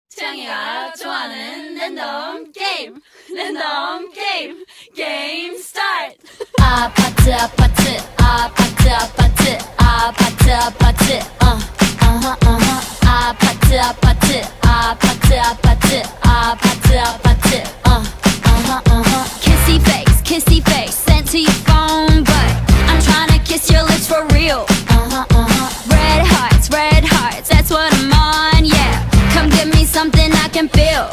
취향이가 좋아하는 랜덤 게임 게임 스타트. 아파트 아파트 아파트 아파트 아파트 아파트 아파트 아파트 아파트 아파트 아파트 아파트 kissy face sent to your phone but I'm trying to kiss your lips for real. Red hearts, that's what I'm on, yeah. Come give me something I can feel.